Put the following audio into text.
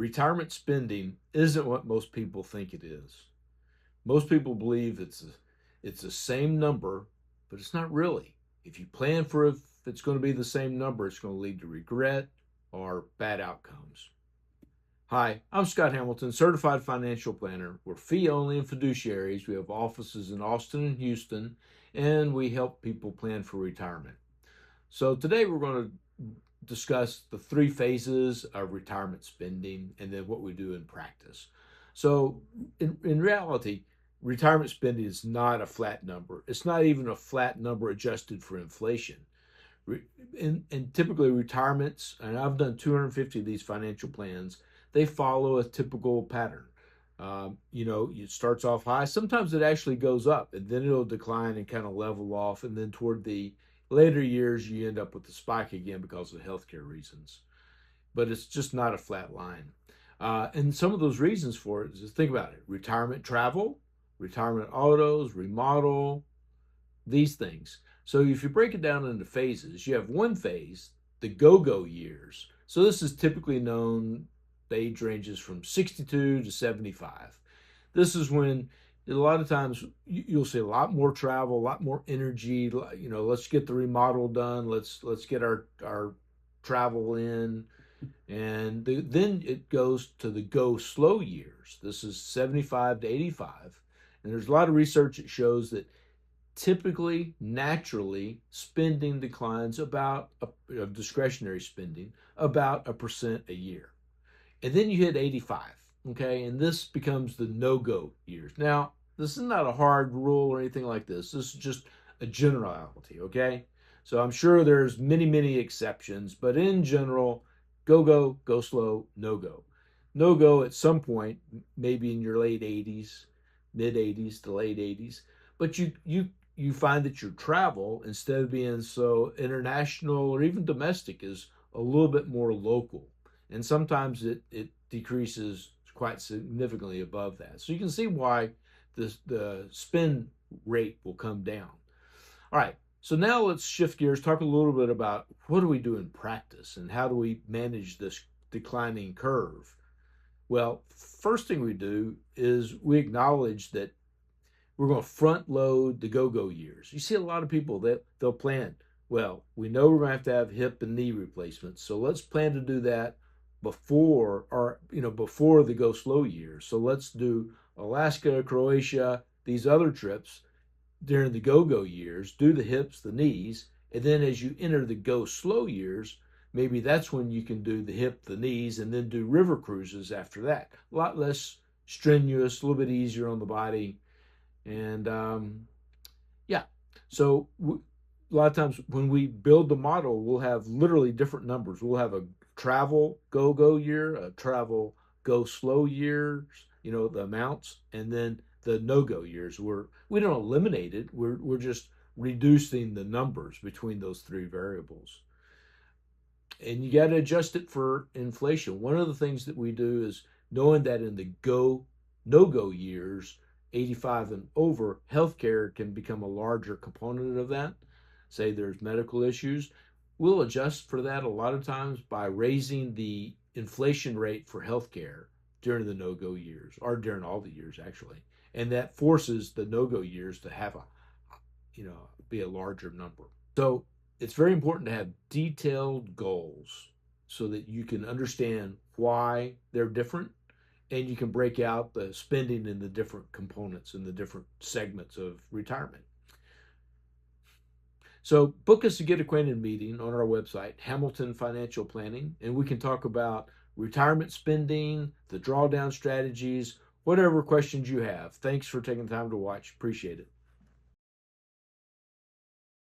retirement spending isn't what most people think it is. Most people believe it's the same number, but it's not really. If you plan for if it's going to be the same number, it's going to lead to regret or bad outcomes. Hi, I'm Scott Hamilton, certified financial planner. We're fee only and fiduciaries. We have offices in Austin and Houston, and we help people plan for retirement. So today we're going to discuss the three phases of retirement spending and then what we do in practice. So in reality, retirement spending is not a flat number. It's not even a flat number adjusted for inflation. And typically retirements, and I've done 250 of these financial plans, they follow a typical pattern. It starts off high. Sometimes it actually goes up and then it'll decline and kind of level off. And then toward the later years, you end up with a spike again because of healthcare reasons. But it's just not a flat line. And some of those reasons for it is, think about it: retirement travel, retirement autos, remodel, these things. So if you break it down into phases, you have one phase, the go-go years. So this is typically known, the age ranges from 62 to 75. This is when a lot of times you'll see a lot more travel, a lot more energy. Let's get the remodel done. Let's get our travel in. And then it goes to the go slow years. This is 75 to 85. And there's a lot of research that shows that typically, naturally, spending declines about discretionary spending about 1% a year. And then you hit 85, okay? And this becomes the no-go years. Now, this is not a hard rule or anything like this. This is just a generality, okay? So I'm sure there's many, many exceptions, but in general, go, go slow, no-go. No-go at some point, maybe in your late 80s, mid 80s to late 80s, but you find that your travel, instead of being so international or even domestic, is a little bit more local. And sometimes it decreases quite significantly above that. So you can see why the spend rate will come down. All right, so now let's shift gears, talk a little bit about what do we do in practice and how do we manage this declining curve. Well, first thing we do is we acknowledge that we're going to front load the go-go years. You see a lot of people that they'll plan, well, we know we're going to have hip and knee replacements, so let's plan to do that before the go slow years. So let's do Alaska, Croatia, these other trips during the go-go years, do the hips, the knees, and then as you enter the go slow years, maybe that's when you can do the hip, the knees, and then do river cruises after that. A lot less strenuous, a little bit easier on the body. And so a lot of times when we build the model, we'll have literally different numbers. We'll have a travel go year, a travel go slow years, the amounts, and then the no-go years. We don't eliminate it. We're just reducing the numbers between those three variables. And you got to adjust it for inflation. One of the things that we do is, knowing that in the no-go years, 85 and over, healthcare can become a larger component of that. Say there's medical issues, we'll adjust for that a lot of times by raising the inflation rate for healthcare during the no-go years, or during all the years actually. And that forces the no-go years to have be a larger number. So it's very important to have detailed goals so that you can understand why they're different, and you can break out the spending in the different components and the different segments of retirement. So book us a Get Acquainted meeting on our website, Hamilton Financial Planning, and we can talk about retirement spending, the drawdown strategies, whatever questions you have. Thanks for taking the time to watch. Appreciate it.